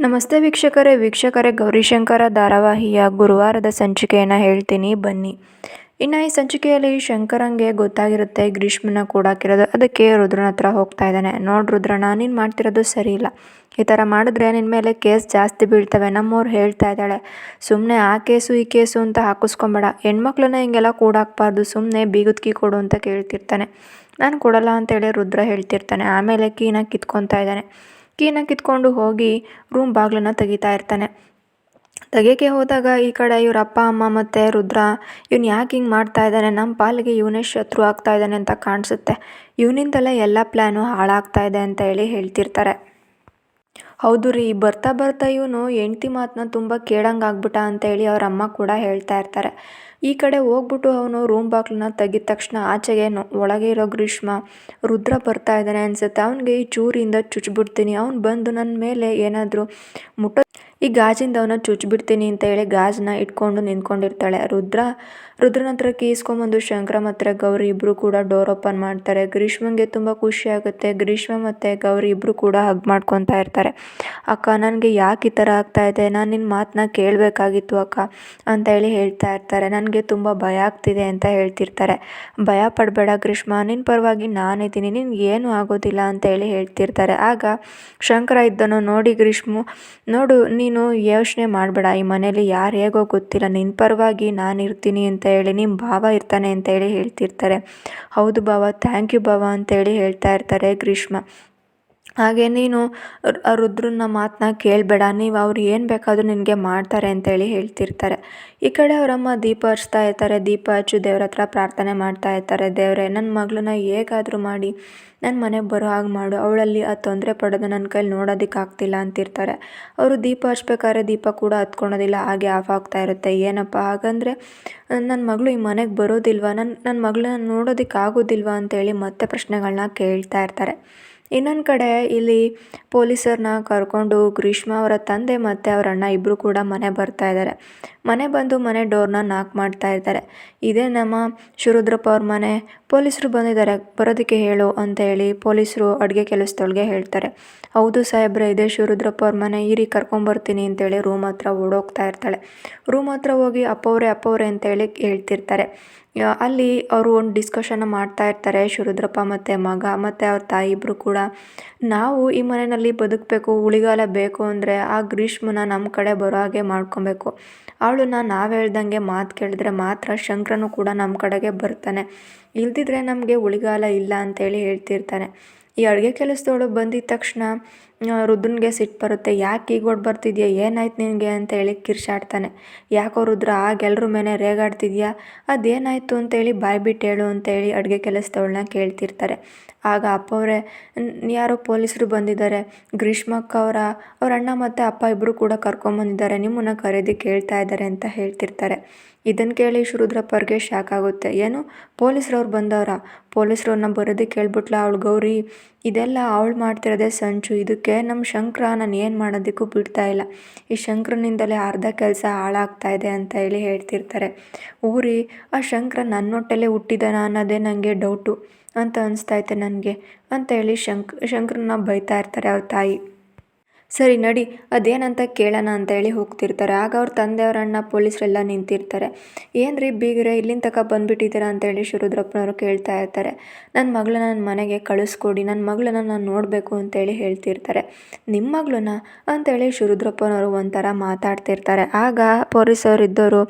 ನಮಸ್ತೆ ವೀಕ್ಷಕರೇ ಗೌರಿಶಂಕರ ಧಾರಾವಾಹಿಯ ಗುರುವಾರದ ಸಂಚಿಕೆಯನ್ನು ಹೇಳ್ತೀನಿ ಬನ್ನಿ. ಇನ್ನು ಈ ಸಂಚಿಕೆಯಲ್ಲಿ ಶಂಕರಂಗೆ ಗೊತ್ತಾಗಿರುತ್ತೆ ಗ್ರೀಷ್ಮನ ಕೂಡಾಕಿರೋದು. ಅದಕ್ಕೆ ರುದ್ರನ ಹತ್ರ ಹೋಗ್ತಾ ಇದ್ದಾನೆ. ನೋಡು ರುದ್ರಣ್ಣ, ನೀನು ಮಾಡ್ತಿರೋದು ಸರಿ ಇಲ್ಲ. ಈ ಥರ ಮಾಡಿದ್ರೆ ನಿನ್ನ ಮೇಲೆ ಕೇಸ್ ಜಾಸ್ತಿ ಬೀಳ್ತವೆ. ನಮ್ಮವ್ರು ಹೇಳ್ತಾ ಇದ್ದಾಳೆ, ಸುಮ್ಮನೆ ಆ ಕೇಸು ಈ ಕೇಸು ಅಂತ ಹಾಕಿಸ್ಕೊಂಬೇಡ. ಹೆಣ್ಮಕ್ಳನ್ನ ಹಿಂಗೆಲ್ಲ ಕೂಡಾಕ್ಬಾರ್ದು, ಸುಮ್ಮನೆ ಬೀಗದ ಕೀ ಕೊಡು ಅಂತ ಕೇಳ್ತಿರ್ತಾನೆ. ನಾನು ಕೊಡಲ್ಲ ಅಂತೇಳಿ ರುದ್ರ ಹೇಳ್ತಿರ್ತಾನೆ. ಆಮೇಲೆ ಕೀನ ಕಿತ್ಕೊತಾ ಇದ್ದಾನೆ. ಕೀನ ಕಿತ್ಕೊಂಡು ಹೋಗಿ ರೂಮ್ ಬಾಗಿಲನ್ನು ತೆಗಿತಾ ಇರ್ತಾನೆ. ತೆಗಿಯೋಕ್ಕೆ ಹೋದಾಗ ಈ ಕಡೆ ಇವ್ರ ಅಪ್ಪ ಅಮ್ಮ ಮತ್ತು ರುದ್ರ ಇವ್ನು ಯಾಕೆ ಹಿಂಗೆ ಮಾಡ್ತಾ ಇದ್ದಾನೆ, ನಮ್ಮ ಪಾಲಿಗೆ ಇವನೇ ಶತ್ರು ಆಗ್ತಾ ಇದ್ದಾನೆ ಅಂತ ಕಾಣಿಸುತ್ತೆ. ಇವನಿಂದಲೇ ಎಲ್ಲ ಪ್ಲ್ಯಾನು ಹಾಳಾಗ್ತಾ ಇದೆ ಅಂತ ಹೇಳ್ತಿರ್ತಾರೆ. ಹೌದು ರೀ, ಬರ್ತಾ ಬರ್ತಾ ಇವನು ಹೆಂಡ್ತಿ ಮಾತನ್ನ ತುಂಬ ಕೇಳಂಗಾಗ್ಬಿಟ್ಟ ಅಂತೇಳಿ ಅವ್ರ ಅಮ್ಮ ಕೂಡ ಹೇಳ್ತಾ ಇರ್ತಾರೆ. ಈ ಕಡೆ ಹೋಗ್ಬಿಟ್ಟು ಅವನು ರೂಮ್ ಬಾಗಿಲನ್ನ ತೆಗಿದ ತಕ್ಷಣ ಆಚೆಗೆ ಒಳಗೆ ಇರೋ ಗ್ರೀಷ್ಮ ರುದ್ರ ಬರ್ತಾ ಇದ್ದಾನೆ ಅನಿಸುತ್ತೆ. ಅವನಿಗೆ ಈ ಚೂರಿಂದ ಚುಚ್ಚಿಬಿಡ್ತೀನಿ, ಅವ್ನು ಬಂದು ನನ್ನ ಮೇಲೆ ಏನಾದರೂ ಈ ಗಾಜಿಂದ ಅವನ್ನ ಚುಚ್ಚಿಬಿಡ್ತೀನಿ ಅಂತ ಹೇಳಿ ಗಾಜನ್ನ ಇಟ್ಕೊಂಡು ನಿಂತ್ಕೊಂಡಿರ್ತಾಳೆ. ರುದ್ರನ ಹತ್ರ ಕೀಸ್ಕೊಂಬಂದು ಶಂಕರ ಮತ್ತು ಗೌರಿ ಇಬ್ಬರು ಕೂಡ ಡೋರ್ ಓಪನ್ ಮಾಡ್ತಾರೆ. ಗ್ರೀಷ್ಮಂಗೆ ತುಂಬ ಖುಷಿ ಆಗುತ್ತೆ. ಗ್ರೀಷ್ಮ ಮತ್ತು ಗೌರಿ ಇಬ್ಬರು ಕೂಡ ಹಗ್ ಮಾಡ್ಕೊತಾ ಇರ್ತಾರೆ. ಅಕ್ಕ, ನನಗೆ ಯಾಕೆ ಈ ಥರ ಆಗ್ತಾಯಿದೆ, ನಾನು ನಿನ್ನ ಮಾತನ್ನ ಕೇಳಬೇಕಾಗಿತ್ತು ಅಕ್ಕ ಅಂತ ಹೇಳ್ತಾ ಇರ್ತಾರೆ. ನನಗೆ ತುಂಬ ಭಯ ಆಗ್ತಿದೆ ಅಂತ ಹೇಳ್ತಿರ್ತಾರೆ. ಭಯ ಪಡಬೇಡ ಗ್ರೀಷ್ಮ, ನಿನ್ನ ಪರವಾಗಿ ನಾನಿದ್ದೀನಿ, ನಿನ್ಗೆ ಏನೂ ಆಗೋದಿಲ್ಲ ಅಂತ ಹೇಳ್ತಿರ್ತಾರೆ. ಆಗ ಶಂಕರ ಇದ್ದನು. ನೋಡಿ ಗ್ರೀಷ್ಮು, ನೋಡು, ನೀನು ಯೋಚನೆ ಮಾಡಬೇಡ, ಈ ಮನೇಲಿ ಯಾರು ಹೇಗೋ ಗೊತ್ತಿಲ್ಲ, ನಿನ್ನ ಪರವಾಗಿ ನಾನು ಇರ್ತೀನಿ ಅಂತ ನಿಮ್ಮ ಭಾವ ಇರ್ತಾನೆ ಅಂತ ಹೇಳ್ತಿರ್ತಾರೆ. ಹೌದು ಭಾವ, ಥ್ಯಾಂಕ್ ಯು ಭಾವ ಅಂತೇಳಿ ಹೇಳ್ತಾ ಇರ್ತಾರೆ ಗ್ರೀಷ್ಮ. ಹಾಗೆ ನೀನು ರುದ್ರನ ಮಾತನ್ನ ಕೇಳಬೇಡ, ನೀವು ಅವ್ರು ಏನು ಬೇಕಾದರೂ ನಿನಗೆ ಮಾಡ್ತಾರೆ ಅಂತೇಳಿ ಹೇಳ್ತಿರ್ತಾರೆ. ಈ ಕಡೆ ಅವರಮ್ಮ ದೀಪ ಹಚ್ತಾ ಇರ್ತಾರೆ. ದೀಪ ಹಚ್ಚಿ ದೇವ್ರ ಹತ್ರ ಪ್ರಾರ್ಥನೆ ಮಾಡ್ತಾ ಇರ್ತಾರೆ. ದೇವರೇ, ನನ್ನ ಮಗಳನ್ನ ಹೇಗಾದರೂ ಮಾಡಿ ನನ್ನ ಮನೆಗೆ ಬರೋ ಹಾಗೆ ಮಾಡು, ಅವಳಲ್ಲಿ ಆ ತೊಂದರೆ ಪಡೋದು ನನ್ನ ಕೈಲಿ ನೋಡೋದಕ್ಕಾಗ್ತಿಲ್ಲ ಅಂತಿರ್ತಾರೆ. ಅವರು ದೀಪ ಹಚ್ಬೇಕಾದ್ರೆ ದೀಪ ಕೂಡ ಹತ್ಕೊಳೋದಿಲ್ಲ, ಹಾಗೆ ಆಫ್ ಆಗ್ತಾ ಇರುತ್ತೆ. ಏನಪ್ಪ ಹಾಗಂದರೆ ನನ್ನ ಮಗಳು ಈ ಮನೆಗೆ ಬರೋದಿಲ್ವಾ, ನನ್ನ ಮಗಳನ್ನ ನೋಡೋದಕ್ಕಾಗೋದಿಲ್ವಾ ಅಂತೇಳಿ ಮತ್ತೆ ಪ್ರಶ್ನೆಗಳನ್ನ ಕೇಳ್ತಾ ಇರ್ತಾರೆ. ಇನ್ನೊಂದು ಕಡೆ ಇಲ್ಲಿ ಪೊಲೀಸರನ್ನ ಕರ್ಕೊಂಡು ಗ್ರೀಷ್ಮ ಅವರ ತಂದೆ ಮತ್ತು ಅವರ ಅಣ್ಣ ಇಬ್ಬರು ಕೂಡ ಮನೆ ಬರ್ತಾ ಇದ್ದಾರೆ. ಮನೆ ಬಂದು ಮನೆ ಡೋರ್ನ ನಾಕ್ ಮಾಡ್ತಾ ಇದ್ದಾರೆ. ಇದೇ ನಮ್ಮ ಶಿವರುದ್ರಪ್ಪ ಅವ್ರ ಮನೆ, ಪೊಲೀಸರು ಬಂದಿದ್ದಾರೆ, ಬರೋದಕ್ಕೆ ಹೇಳು ಅಂತ ಪೊಲೀಸರು ಅಡುಗೆ ಕೆಲಸದೊಳಗೆ ಹೇಳ್ತಾರೆ. ಹೌದು ಸಾಹೇಬ್ರೆ, ಇದೇ ಶಿವರುದ್ರಪ್ಪ ಅವ್ರ ಮನೆ, ಈರಿ ಕರ್ಕೊಂಬರ್ತೀನಿ ಅಂತೇಳಿ ರೂಮ್ ಹತ್ರ ಓಡೋಗ್ತಾ ಇರ್ತಾಳೆ. ರೂಮ್ ಹತ್ರ ಹೋಗಿ ಅಪ್ಪವ್ರೆ ಅಂತೇಳಿ ಹೇಳ್ತಿರ್ತಾರೆ. ಅಲ್ಲಿ ಅವರು ಒಂದು ಡಿಸ್ಕಷನ್ನ ಮಾಡ್ತಾ ಇರ್ತಾರೆ. ಶಿವರುದ್ರಪ್ಪ ಮತ್ತು ಮಗ ಮತ್ತು ಅವ್ರ ತಾಯಿ ಇಬ್ಬರು ಕೂಡ, ನಾವು ಈ ಮನೆಯಲ್ಲಿ ಬದುಕಬೇಕು, ಉಳಿಗಾಲ ಬೇಕು ಅಂದರೆ ಆ ಗ್ರೀಷ್ಮನ ನಮ್ಮ ಕಡೆ ಬರೋ ಹಾಗೆ ಮಾಡ್ಕೊಬೇಕು. ಅವಳನ್ನ ನಾವು ಹೇಳ್ದಂಗೆ ಮಾತು ಕೇಳಿದ್ರೆ ಮಾತ್ರ ಶಂಕರನು ಕೂಡ ನಮ್ಮ ಕಡೆಗೆ ಬರ್ತಾನೆ, ಇಲ್ದಿದ್ರೆ ನಮಗೆ ಉಳಿಗಾಲ ಇಲ್ಲ ಅಂತೇಳಿ ಹೇಳ್ತಿರ್ತಾನೆ. ಈ ಅಡುಗೆ ಕೆಲಸದವಳು ಬಂದಿದ್ದ ತಕ್ಷಣ ರುದ್ರನಿಗೆ ಸಿಟ್ಟು ಬರುತ್ತೆ. ಯಾಕೆ ಈಗ ಓಡ್ ಬರ್ತಿದ್ಯಾ, ಏನಾಯ್ತು ನಿನಗೆ ಅಂತ ಕಿರ್ಚಾಡ್ತಾನೆ. ಯಾಕೋ ರುದ್ರ ಆಗೆಲ್ಲರ ಮೇಲೆ ರೇಗಾಡ್ತಿದ್ಯಾ, ಅದೇನಾಯಿತು ಅಂತೇಳಿ ಬಾಯ್ಬಿಟ್ಟು ಹೇಳು ಅಂತೇಳಿ ಅಡುಗೆ ಕೆಲಸದವಳನ್ನ ಕೇಳ್ತಿರ್ತಾರೆ. ಆಗ ಅಪ್ಪವ್ರೆ, ಯಾರೋ ಪೊಲೀಸರು ಬಂದಿದ್ದಾರೆ, ಗ್ರೀಷ್ಮಕ್ಕ ಅವ್ರ ಅಣ್ಣ ಮತ್ತು ಅಪ್ಪ ಇಬ್ಬರು ಕೂಡ ಕರ್ಕೊಂಬಂದಿದ್ದಾರೆ, ನಿಮ್ಮನ್ನು ಕರೆಯೋದಕ್ಕೆ ಹೇಳ್ತಾ ಇದ್ದಾರೆ ಅಂತ ಹೇಳ್ತಿರ್ತಾರೆ. ಇದನ್ನು ಕೇಳಿ ಶಿವರುದ್ರಪ್ಪವ್ರಿಗೆ ಶಾಕ್ ಆಗುತ್ತೆ. ಏನು, ಪೊಲೀಸ್ರವ್ರು ಬಂದವರ, ಪೊಲೀಸ್ರವ್ರನ್ನ ಬರೋದಕ್ಕೆ ಹೇಳ್ಬಿಟ್ಲ ಅವಳು ಗೌರಿ, ಇದೆಲ್ಲ ಅವಳು ಮಾಡ್ತಿರೋದೇ ಸಂಚು, ಇದಕ್ಕೆ ನಮ್ಮ ಶಂಕರ ನಾನು ಏನು ಮಾಡೋದಕ್ಕೂ ಬಿಡ್ತಾ ಇಲ್ಲ, ಈ ಶಂಕರನಿಂದಲೇ ಅರ್ಧ ಕೆಲಸ ಹಾಳಾಗ್ತಾ ಇದೆ ಅಂತ ಹೇಳ್ತಿರ್ತಾರೆ. ಊರಿ, ಆ ಶಂಕರ ನನ್ನ ಹೊಟ್ಟೆಲ್ಲೇ ಹುಟ್ಟಿದಾನ ಅನ್ನೋದೇ ನನಗೆ ಡೌಟು ಅಂತ ಅನಿಸ್ತೈತೆ ನನಗೆ ಅಂತೇಳಿ ಶಂಕರನ್ನ ಬೈತಾ ಇರ್ತಾರೆ ಅವ್ರ ತಾಯಿ. ಸರಿ ನಡಿ, ಅದೇನಂತ ಕೇಳೋಣ ಅಂತೇಳಿ ಹೋಗ್ತಿರ್ತಾರೆ. ಆಗ ಅವ್ರ ತಂದೆಯವ್ರ ಅಣ್ಣ ಪೊಲೀಸರೆಲ್ಲ ನಿಂತಿರ್ತಾರೆ. ಏನು ರೀ ಬೀಗ್ರೆ, ಇಲ್ಲಿನ ತನಕ ಬಂದುಬಿಟ್ಟಿದ್ದೀರಾ ಅಂತೇಳಿ ಶಿವರುದ್ರಪ್ಪನವರು ಕೇಳ್ತಾ ಇರ್ತಾರೆ. ನನ್ನ ಮಗಳನ್ನ ನನ್ನ ಮನೆಗೆ ಕಳಿಸ್ಕೊಡಿ, ನನ್ನ ಮಗಳನ್ನ ನಾನು ನೋಡಬೇಕು ಅಂತೇಳಿ ಹೇಳ್ತಿರ್ತಾರೆ. ನಿಮ್ಮ ಮಗಳನ್ನ ಅಂತೇಳಿ ಶಿವರುದ್ರಪ್ಪನವರು ಒಂಥರ ಮಾತಾಡ್ತಿರ್ತಾರೆ. ಆಗ ಪೊಲೀಸವ್ರು ಇದ್ದವರು,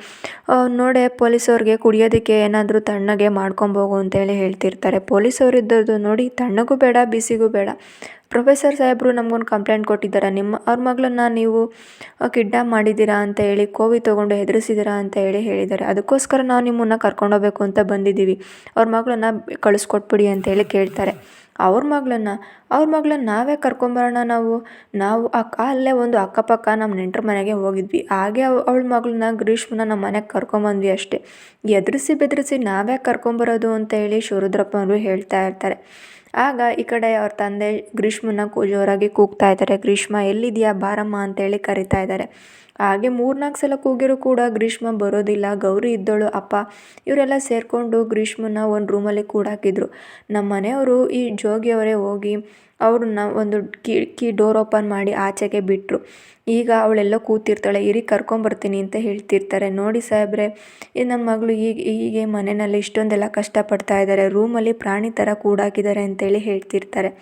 ನೋಡೆ ಪೊಲೀಸವ್ರಿಗೆ ಕುಡಿಯೋದಕ್ಕೆ ಏನಾದರೂ ತಣ್ಣಗೆ ಮಾಡ್ಕೊಂಬೋಗು ಅಂತೇಳಿ ಹೇಳ್ತಿರ್ತಾರೆ. ಪೊಲೀಸವ್ರು ಇದ್ದದ್ದು ನೋಡಿ, ತಣ್ಣಗೂ ಬೇಡ ಬಿಸಿಗೂ ಬೇಡ, ಪ್ರೊಫೆಸರ್ ಸಾಹೇಬರು ನಮಗೊಂದು ಕಂಪ್ಲೇಂಟ್ ಕೊಟ್ಟಿದ್ದಾರೆ, ಅವ್ರ ಮಗಳನ್ನ ನೀವು ಕಿಡ್ನಾಪ್ ಮಾಡಿದ್ದೀರಾ ಅಂತ ಕೋವಿ ತೊಗೊಂಡು ಹೆದರಿಸಿದ್ದೀರಾ ಅಂತ ಹೇಳಿದ್ದಾರೆ, ಅದಕ್ಕೋಸ್ಕರ ನಾವು ನಿಮ್ಮನ್ನು ಕರ್ಕೊಂಡೋಗ್ಬೇಕು ಅಂತ ಬಂದಿದ್ದೀವಿ, ಅವ್ರ ಮಗಳನ್ನ ಕಳಿಸ್ಕೊಟ್ಬಿಡಿ ಅಂತೇಳಿ ಕೇಳ್ತಾರೆ. ಅವ್ರ ಮಗಳನ್ನ ನಾವೇ ಕರ್ಕೊಂಬರೋಣ, ನಾವು ಅಲ್ಲೇ ಒಂದು ಅಕ್ಕಪಕ್ಕ ನಮ್ಮ ನೆಂಟರ ಮನೆಗೆ ಹೋಗಿದ್ವಿ, ಹಾಗೆ ಅವಳ ಮಗಳನ್ನ ಗ್ರೀಷ್ಮನ ನಮ್ಮ ಮನೆಗೆ ಕರ್ಕೊಂಬಂದ್ವಿ ಅಷ್ಟೇ, ಎದುರಿಸಿ ಬೆದರಿಸಿ ನಾವೇ ಕರ್ಕೊಂಬರೋದು ಅಂತೇಳಿ ಶಿವರುದ್ರಪ್ಪನವರು ಹೇಳ್ತಾ ಇರ್ತಾರೆ. ಆಗ ಈ ಕಡೆ ಅವ್ರ ತಂದೆ ಗ್ರೀಷ್ಮನ ಜೋರಾಗಿ ಕೂಗ್ತಾ ಇದ್ದಾರೆ. ಗ್ರೀಷ್ಮ ಎಲ್ಲಿದೆಯಾ ಬಾರಮ್ಮ ಅಂತೇಳಿ ಕರಿತಾ ಇದ್ದಾರೆ. ಹಾಗೆ 3-4 ಸಲ ಕೂಗಿರೂ ಕೂಡ ಗ್ರೀಷ್ಮ ಬರೋದಿಲ್ಲ. ಗೌರಿ ಇದ್ದಳು. ಅಪ್ಪ ಇವರೆಲ್ಲ ಸೇರಿಕೊಂಡು ಗ್ರೀಷ್ಮನ ಒಂದು ರೂಮಲ್ಲಿ ಕೂಡಾಕಿದ್ರು. ನಮ್ಮ ಮನೆಯವರು ಈ ಜೋಗಿಯವರೇ ಹೋಗಿ ಅವ್ರನ್ನ ಒಂದು ಕಿಟಕಿ ಡೋರ್ ಓಪನ್ ಮಾಡಿ ಆಚೆಗೆ ಬಿಟ್ಟರು. ಈಗ ಅವಳೆಲ್ಲೋ ಕೂತಿರ್ತಾಳೆ, ಇರಿ ಕರ್ಕೊಂಬರ್ತೀನಿ ಅಂತ ಹೇಳ್ತಿರ್ತಾರೆ. ನೋಡಿ ಸಾಹೇಬ್ರೆ, ನನ್ನ ಮಗಳು ಹೀಗೆ ಮನೆಯಲ್ಲಿ ಇಷ್ಟೊಂದೆಲ್ಲ ಕಷ್ಟಪಡ್ತಾ ಇದ್ದಾರೆ, ರೂಮಲ್ಲಿ ಪ್ರಾಣಿ ಥರ ಕೂಡಾಕಿದ್ದಾರೆ ಅಂತೇಳಿ ಹೇಳ್ತಿರ್ತಾರೆ.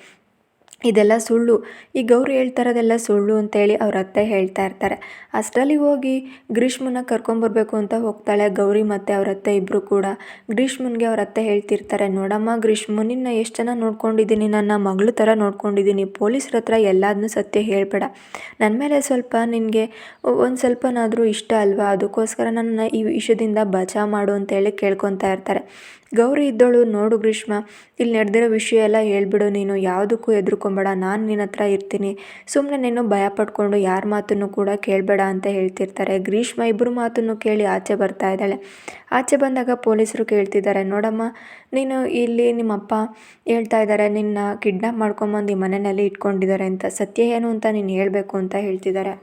ಇದೆಲ್ಲ ಸುಳ್ಳು, ಈ ಗೌರಿ ಹೇಳ್ತಾರದೆಲ್ಲ ಸುಳ್ಳು ಅಂತೇಳಿ ಅವ್ರ ಅತ್ತೆ ಹೇಳ್ತಾ ಇರ್ತಾರೆ. ಅಷ್ಟರಲ್ಲಿ ಹೋಗಿ ಗ್ರೀಷ್ಮನ ಕರ್ಕೊಂಬರ್ಬೇಕು ಅಂತ ಹೋಗ್ತಾಳೆ ಗೌರಿ ಮತ್ತು ಅವ್ರ ಅತ್ತೆ ಇಬ್ಬರು ಕೂಡ. ಗ್ರೀಷ್ಮನಿಗೆ ಅವ್ರ ಅತ್ತೆ ಹೇಳ್ತಿರ್ತಾರೆ, ನೋಡಮ್ಮ ಗ್ರೀಷ್ಮ, ನಿನ್ನ ಎಷ್ಟು ಚೆನ್ನಾಗಿ ನೋಡ್ಕೊಂಡಿದ್ದೀನಿ, ನನ್ನ ಮಗಳು ಥರ ನೋಡ್ಕೊಂಡಿದ್ದೀನಿ, ಪೊಲೀಸ್ರ ಹತ್ರ ಎಲ್ಲದನ್ನೂ ಸತ್ಯ ಹೇಳಬೇಡ, ನನ್ನ ಮೇಲೆ ಸ್ವಲ್ಪ ನಿನಗೆ ಒಂದು ಸ್ವಲ್ಪನಾದರೂ ಇಷ್ಟ ಅಲ್ವಾ, ಅದಕ್ಕೋಸ್ಕರ ನನ್ನ ಈ ವಿಷಯದಿಂದ ಬಚಾವ್ ಮಾಡು ಅಂತೇಳಿ ಕೇಳ್ಕೊತಾ ಇರ್ತಾರೆ. ಗೌರಿ ಇದ್ದೋಳು, ನೋಡು ಗ್ರೀಷ್ಮ, ಇಲ್ಲಿ ನಡೆದಿರೋ ವಿಷಯ ಎಲ್ಲ ಹೇಳ್ಬಿಡು, ನೀನು ಯಾವುದಕ್ಕೂ ಹೆದರ್ಕೊಂಬೇಡ, ನಾನು ನಿನ್ನ ಹತ್ರ ಇರ್ತೀನಿ, ಸುಮ್ಮನೆ ನೀನು ಭಯ ಪಡ್ಕೊಂಡು ಯಾರ ಮಾತನ್ನು ಕೂಡ ಕೇಳಬೇಡ ಅಂತ ಹೇಳ್ತಿರ್ತಾರೆ. ಗ್ರೀಷ್ಮ ಇಬ್ಬರು ಮಾತನ್ನು ಕೇಳಿ ಆಚೆ ಬರ್ತಾ ಇದ್ದಾಳೆ. ಆಚೆ ಬಂದಾಗ ಪೊಲೀಸರು ಕೇಳ್ತಿದ್ದಾರೆ, ನೋಡಮ್ಮ, ನೀನು ಇಲ್ಲಿ ನಿಮ್ಮಪ್ಪ ಹೇಳ್ತಾ ಇದ್ದಾರೆ ನಿನ್ನ ಕಿಡ್ನಾಪ್ ಮಾಡ್ಕೊಂಬಂದು ಈ ಮನೆಯಲ್ಲಿ ಇಟ್ಕೊಂಡಿದ್ದಾರೆ ಅಂತ, ಸತ್ಯ ಏನು ಅಂತ ನೀನು ಹೇಳಬೇಕು ಅಂತ ಹೇಳ್ತಿದ್ದಾರೆ.